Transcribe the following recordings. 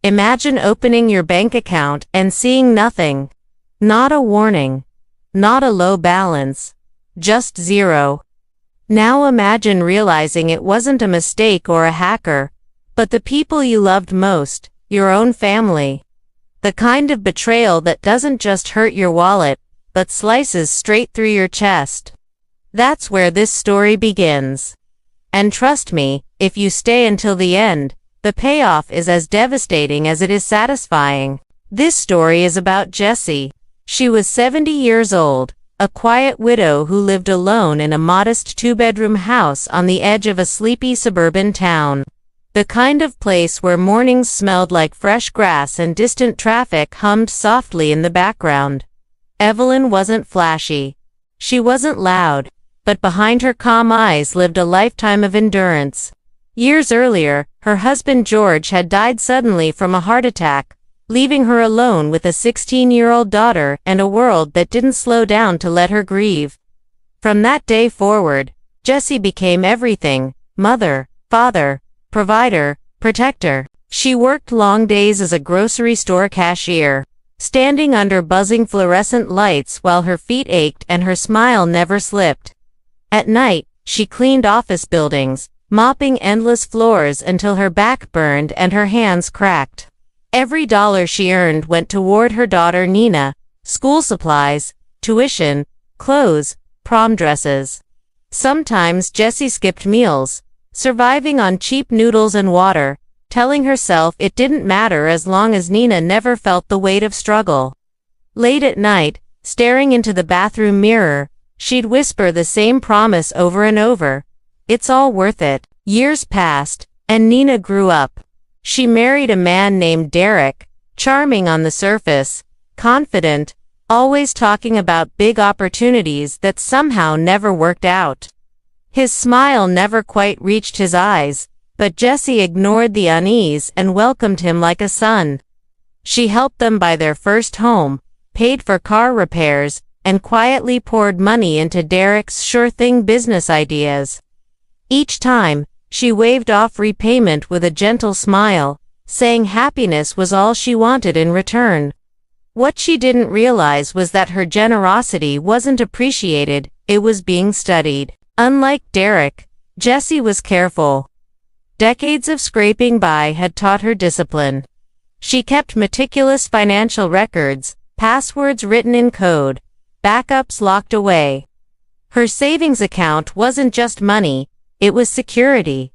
Imagine opening your bank account and seeing nothing. Not a warning. Not a low balance. Just zero. Now imagine realizing it wasn't a mistake or a hacker, but the people you loved most, your own family. The kind of betrayal that doesn't just hurt your wallet, but slices straight through your chest. That's where this story begins. And trust me, if you stay until the end, the payoff is as devastating as it is satisfying. This story is about Jasie. She was 70 years old, a quiet widow who lived alone in a modest two-bedroom house on the edge of a sleepy suburban town. The kind of place where mornings smelled like fresh grass and distant traffic hummed softly in the background. Evelyn wasn't flashy. She wasn't loud, but behind her calm eyes lived a lifetime of endurance. Years earlier, her husband George had died suddenly from a heart attack, leaving her alone with a 16-year-old daughter and a world that didn't slow down to let her grieve. From that day forward, Jasie became everything: mother, father, provider, protector. She worked long days as a grocery store cashier, standing under buzzing fluorescent lights while her feet ached and her smile never slipped. At night, she cleaned office buildings, mopping endless floors until her back burned and her hands cracked. Every dollar she earned went toward her daughter Nina, school supplies, tuition, clothes, prom dresses. Sometimes Jasie skipped meals, surviving on cheap noodles and water, telling herself it didn't matter as long as Nina never felt the weight of struggle. Late at night, staring into the bathroom mirror, she'd whisper the same promise over and over: "It's all worth it." Years passed, and Nina grew up. She married a man named Derek, charming on the surface, confident, always talking about big opportunities that somehow never worked out. His smile never quite reached his eyes, but Jasie ignored the unease and welcomed him like a son. She helped them buy their first home, paid for car repairs, and quietly poured money into Derek's sure-thing business ideas. Each time, she waved off repayment with a gentle smile, saying happiness was all she wanted in return. What she didn't realize was that her generosity wasn't appreciated, it was being studied. Unlike Derek, Jasie was careful. Decades of scraping by had taught her discipline. She kept meticulous financial records, passwords written in code, backups locked away. Her savings account wasn't just money, it was security,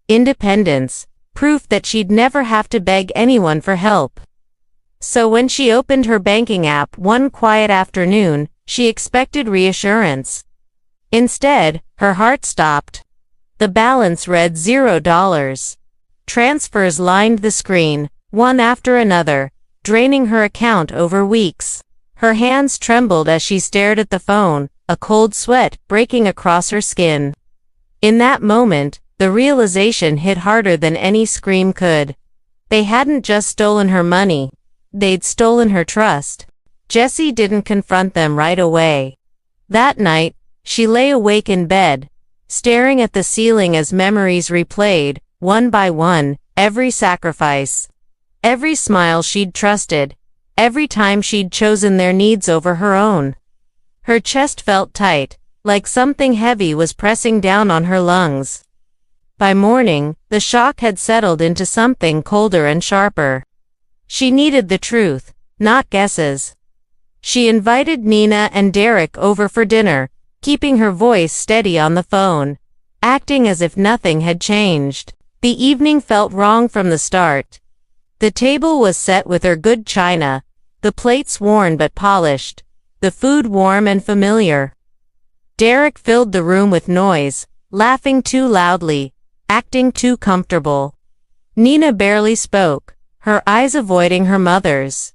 independence, proof that she'd never have to beg anyone for help. So when she opened her banking app one quiet afternoon, she expected reassurance. Instead, her heart stopped. The balance read $0. Transfers lined the screen, one after another, draining her account over weeks. Her hands trembled as she stared at the phone, a cold sweat breaking across her skin. In that moment, the realization hit harder than any scream could. They hadn't just stolen her money, they'd stolen her trust. Jasie didn't confront them right away. That night, she lay awake in bed, staring at the ceiling as memories replayed, one by one, every sacrifice, every smile she'd trusted, every time she'd chosen their needs over her own. Her chest felt tight, like something heavy was pressing down on her lungs. By morning, the shock had settled into something colder and sharper. She needed the truth, not guesses. She invited Nina and Derek over for dinner, keeping her voice steady on the phone, acting as if nothing had changed. The evening felt wrong from the start. The table was set with her good china, the plates worn but polished, the food warm and familiar. Derek filled the room with noise, laughing too loudly, acting too comfortable. Nina barely spoke, her eyes avoiding her mother's.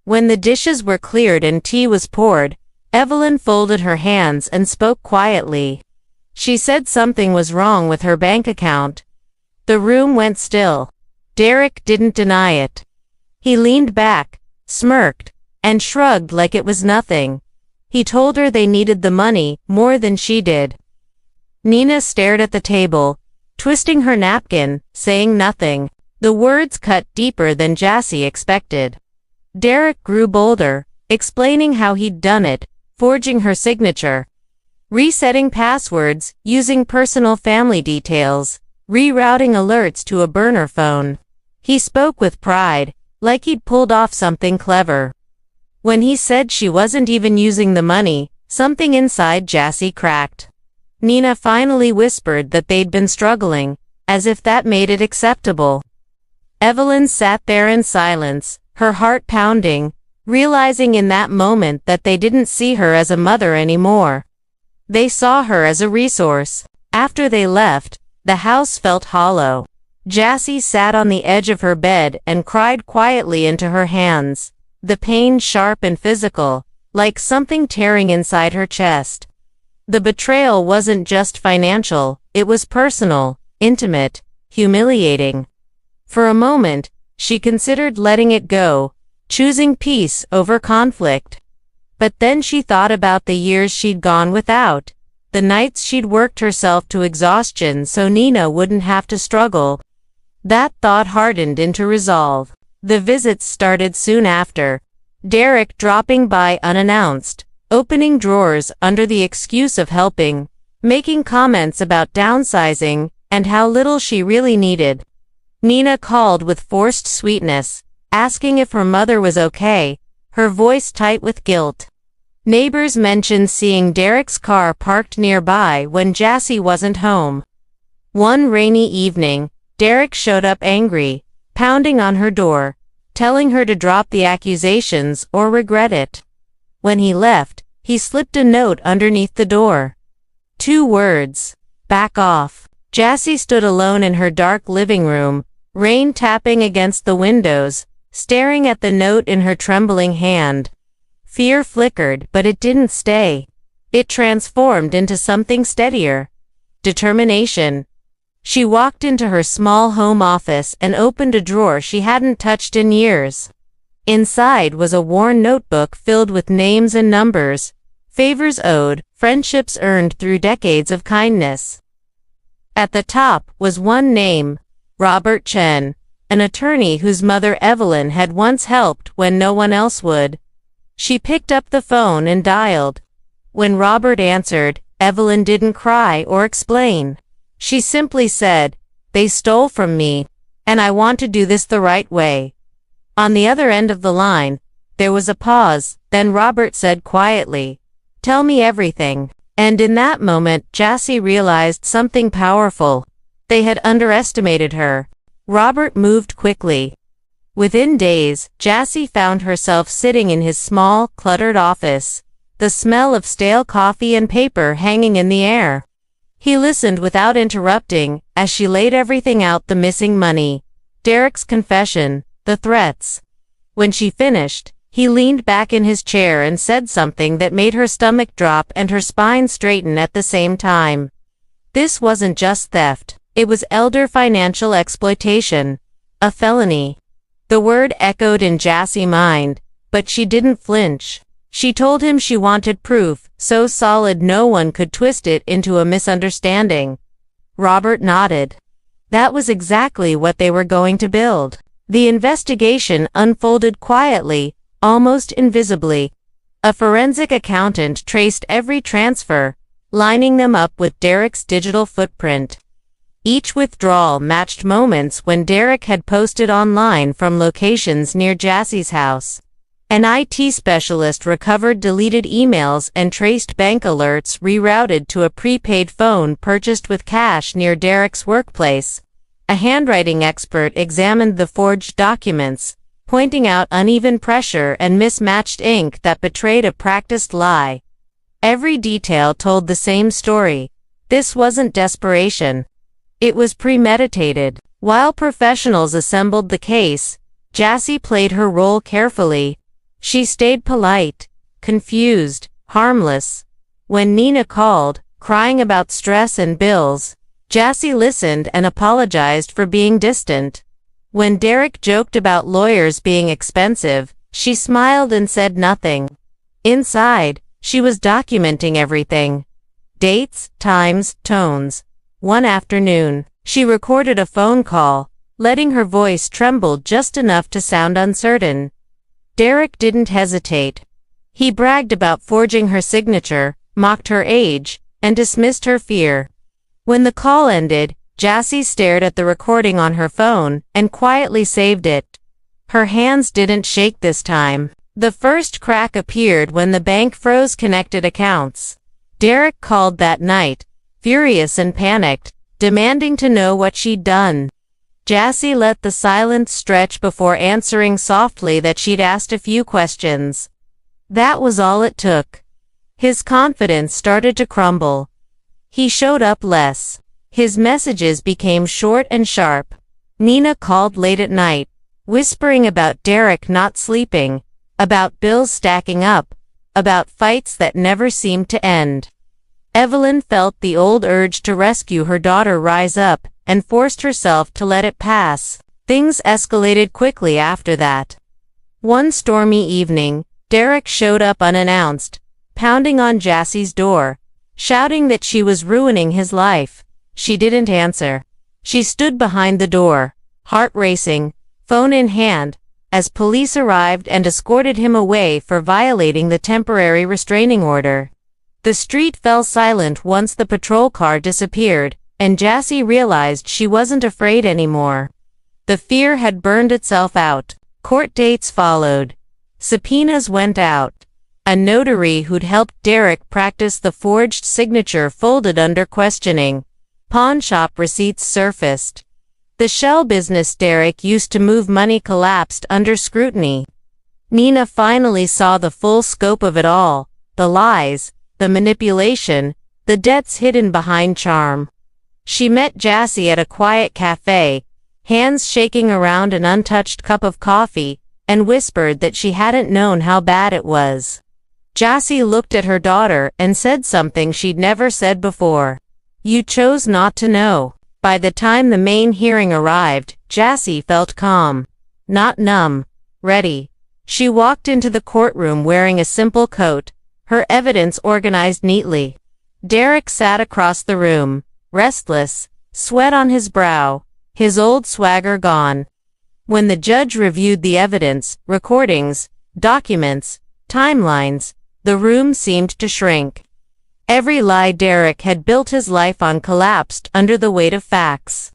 When the dishes were cleared and tea was poured, Evelyn folded her hands and spoke quietly. She said something was wrong with her bank account. The room went still. Derek didn't deny it. He leaned back, smirked, and shrugged like it was nothing. He told her they needed the money more than she did. Nina stared at the table, twisting her napkin, saying nothing. The words cut deeper than Jasie expected. Derek grew bolder, explaining how he'd done it, forging her signature, resetting passwords, using personal family details, rerouting alerts to a burner phone. He spoke with pride, like he'd pulled off something clever. When he said she wasn't even using the money, something inside Jasie cracked. Nina finally whispered that they'd been struggling, as if that made it acceptable. Evelyn sat there in silence, her heart pounding, realizing in that moment that they didn't see her as a mother anymore. They saw her as a resource. After they left, the house felt hollow. Jasie sat on the edge of her bed and cried quietly into her hands, the pain sharp and physical, like something tearing inside her chest. The betrayal wasn't just financial, it was personal, intimate, humiliating. For a moment, she considered letting it go, choosing peace over conflict. But then she thought about the years she'd gone without, the nights she'd worked herself to exhaustion so Nina wouldn't have to struggle. That thought hardened into resolve. The visits started soon after, Derek dropping by unannounced, opening drawers under the excuse of helping, making comments about downsizing and how little she really needed. Nina called with forced sweetness, asking if her mother was okay, her voice tight with guilt. Neighbors mentioned seeing Derek's car parked nearby when Jasie wasn't home. One rainy evening, Derek showed up angry, pounding on her door, telling her to drop the accusations or regret it. When he left, he slipped a note underneath the door. 2 words: back off. Jasie stood alone in her dark living room, rain tapping against the windows, staring at the note in her trembling hand. Fear flickered, but it didn't stay. It transformed into something steadier. Determination. She walked into her small home office and opened a drawer she hadn't touched in years. Inside was a worn notebook filled with names and numbers, favors owed, friendships earned through decades of kindness. At the top was one name, Robert Chen, an attorney whose mother Evelyn had once helped when no one else would. She picked up the phone and dialed. When Robert answered, Evelyn didn't cry or explain. She simply said, "They stole from me, and I want to do this the right way." On the other end of the line, there was a pause, then Robert said quietly, "Tell me everything." And in that moment, Jasie realized something powerful. They had underestimated her. Robert moved quickly. Within days, Jasie found herself sitting in his small, cluttered office, the smell of stale coffee and paper hanging in the air. He listened without interrupting, as she laid everything out: the missing money, Derek's confession, the threats. When she finished, he leaned back in his chair and said something that made her stomach drop and her spine straighten at the same time. This wasn't just theft, it was elder financial exploitation, a felony. The word echoed in Jasie's mind, but she didn't flinch. She told him she wanted proof, so solid no one could twist it into a misunderstanding. Robert nodded. That was exactly what they were going to build. The investigation unfolded quietly, almost invisibly. A forensic accountant traced every transfer, lining them up with Derek's digital footprint. Each withdrawal matched moments when Derek had posted online from locations near Jasie's house. An IT specialist recovered deleted emails and traced bank alerts rerouted to a prepaid phone purchased with cash near Derek's workplace. A handwriting expert examined the forged documents, pointing out uneven pressure and mismatched ink that betrayed a practiced lie. Every detail told the same story. This wasn't desperation. It was premeditated. While professionals assembled the case, Jasie played her role carefully. She stayed polite, confused, harmless. When Nina called, crying about stress and bills, Jasie listened and apologized for being distant. When Derek joked about lawyers being expensive, she smiled and said nothing. Inside, she was documenting everything. Dates, times, tones. One afternoon, she recorded a phone call, letting her voice tremble just enough to sound uncertain. Derek didn't hesitate. He bragged about forging her signature, mocked her age, and dismissed her fear. When the call ended, Jasie stared at the recording on her phone and quietly saved it. Her hands didn't shake this time. The first crack appeared when the bank froze connected accounts. Derek called that night, furious and panicked, demanding to know what she'd done. Jasie let the silence stretch before answering softly that she'd asked a few questions. That was all it took. His confidence started to crumble. He showed up less. His messages became short and sharp. Nina called late at night, whispering about Derek not sleeping, about bills stacking up, about fights that never seemed to end. Evelyn felt the old urge to rescue her daughter rise up, and forced herself to let it pass. Things escalated quickly after that. One stormy evening, Derek showed up unannounced, pounding on Jasie's door, shouting that she was ruining his life. She didn't answer. She stood behind the door, heart racing, phone in hand, as police arrived and escorted him away for violating the temporary restraining order. The street fell silent once the patrol car disappeared, and Jasie realized she wasn't afraid anymore. The fear had burned itself out. Court dates followed. Subpoenas went out. A notary who'd helped Derek practice the forged signature folded under questioning. Pawnshop receipts surfaced. The shell business Derek used to move money collapsed under scrutiny. Nina finally saw the full scope of it all, the lies, the manipulation, the debts hidden behind charm. She met Jasie at a quiet cafe, hands shaking around an untouched cup of coffee, and whispered that she hadn't known how bad it was. Jasie looked at her daughter and said something she'd never said before. You chose not to know. By the time the main hearing arrived, Jasie felt calm. Not numb. Ready. She walked into the courtroom wearing a simple coat, her evidence organized neatly. Derek sat across the room, restless, sweat on his brow, his old swagger gone. When the judge reviewed the evidence, recordings, documents, timelines, the room seemed to shrink. Every lie Derek had built his life on collapsed under the weight of facts.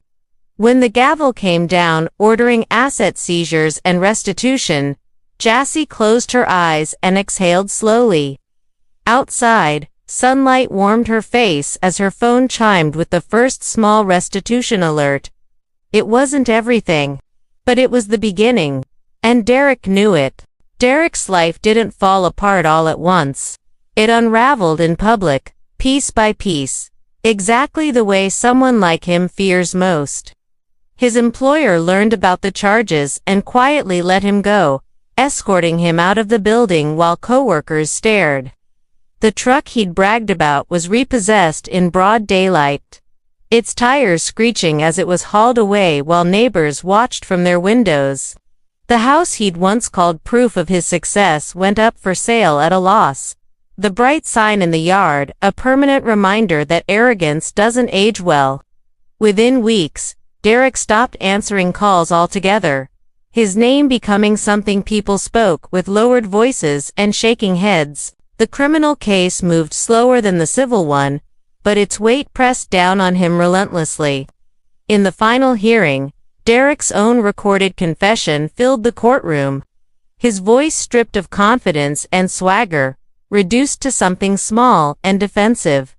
When the gavel came down, ordering asset seizures and restitution, Jasie closed her eyes and exhaled slowly. Outside, sunlight warmed her face as her phone chimed with the first small restitution alert. It wasn't everything, but it was the beginning, and Derek knew it. Derek's life didn't fall apart all at once. It unraveled in public, piece by piece, exactly the way someone like him fears most. His employer learned about the charges and quietly let him go, escorting him out of the building while coworkers stared. The truck he'd bragged about was repossessed in broad daylight, its tires screeching as it was hauled away while neighbors watched from their windows. The house he'd once called proof of his success went up for sale at a loss. The bright sign in the yard, a permanent reminder that arrogance doesn't age well. Within weeks, Derek stopped answering calls altogether, his name becoming something people spoke with lowered voices and shaking heads. The criminal case moved slower than the civil one, but its weight pressed down on him relentlessly. In the final hearing, Derek's own recorded confession filled the courtroom. His voice stripped of confidence and swagger, reduced to something small and defensive.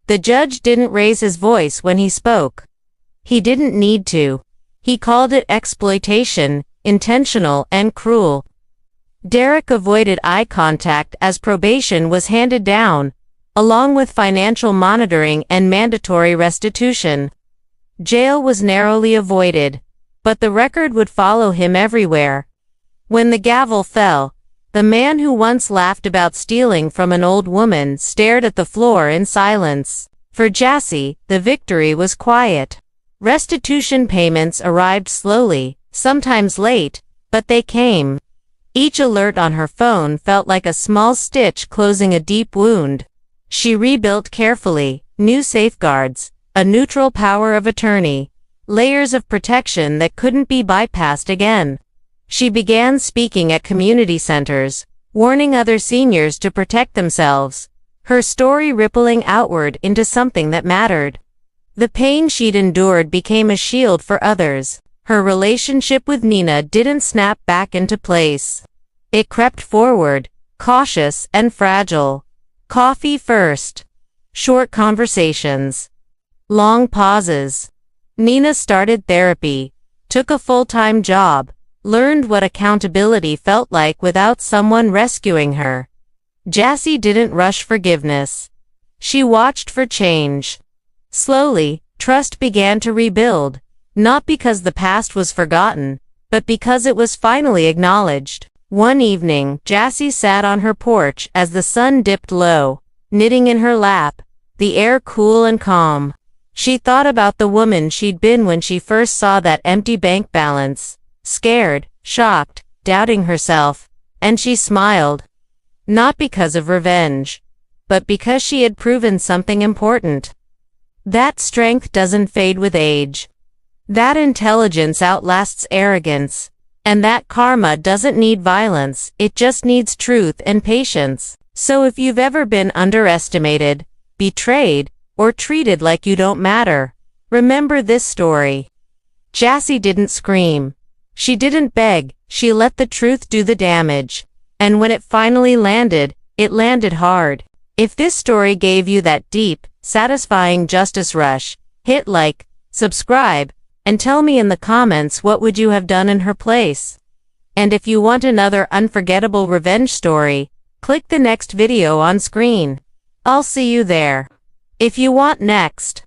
The judge didn't raise his voice when he spoke. He didn't need to. He called it exploitation, intentional and cruel. Derek avoided eye contact as probation was handed down, along with financial monitoring and mandatory restitution. Jail was narrowly avoided, but the record would follow him everywhere. When the gavel fell, the man who once laughed about stealing from an old woman stared at the floor in silence. For Jasie, the victory was quiet. Restitution payments arrived slowly, sometimes late, but they came. Each alert on her phone felt like a small stitch closing a deep wound. She rebuilt carefully, new safeguards, a neutral power of attorney, layers of protection that couldn't be bypassed again. She began speaking at community centers, warning other seniors to protect themselves, her story rippling outward into something that mattered. The pain she'd endured became a shield for others. Her relationship with Nina didn't snap back into place. It crept forward, cautious and fragile. Coffee first. Short conversations. Long pauses. Nina started therapy, took a full-time job, learned what accountability felt like without someone rescuing her. Jasie didn't rush forgiveness. She watched for change. Slowly, trust began to rebuild, not because the past was forgotten, but because it was finally acknowledged. One evening, Jasie sat on her porch as the sun dipped low, knitting in her lap, the air cool and calm. She thought about the woman she'd been when she first saw that empty bank balance, scared, shocked, doubting herself, and she smiled. Not because of revenge, but because she had proven something important. That strength doesn't fade with age. That intelligence outlasts arrogance. And that karma doesn't need violence, it just needs truth and patience. So if you've ever been underestimated, betrayed, or treated like you don't matter, remember this story. Jasie didn't scream. She didn't beg, she let the truth do the damage. And when it finally landed, it landed hard. If this story gave you that deep, satisfying justice rush, hit like, subscribe, and tell me in the comments what would you have done in her place. And if you want another unforgettable revenge story, click the next video on screen. I'll see you there. If you want next.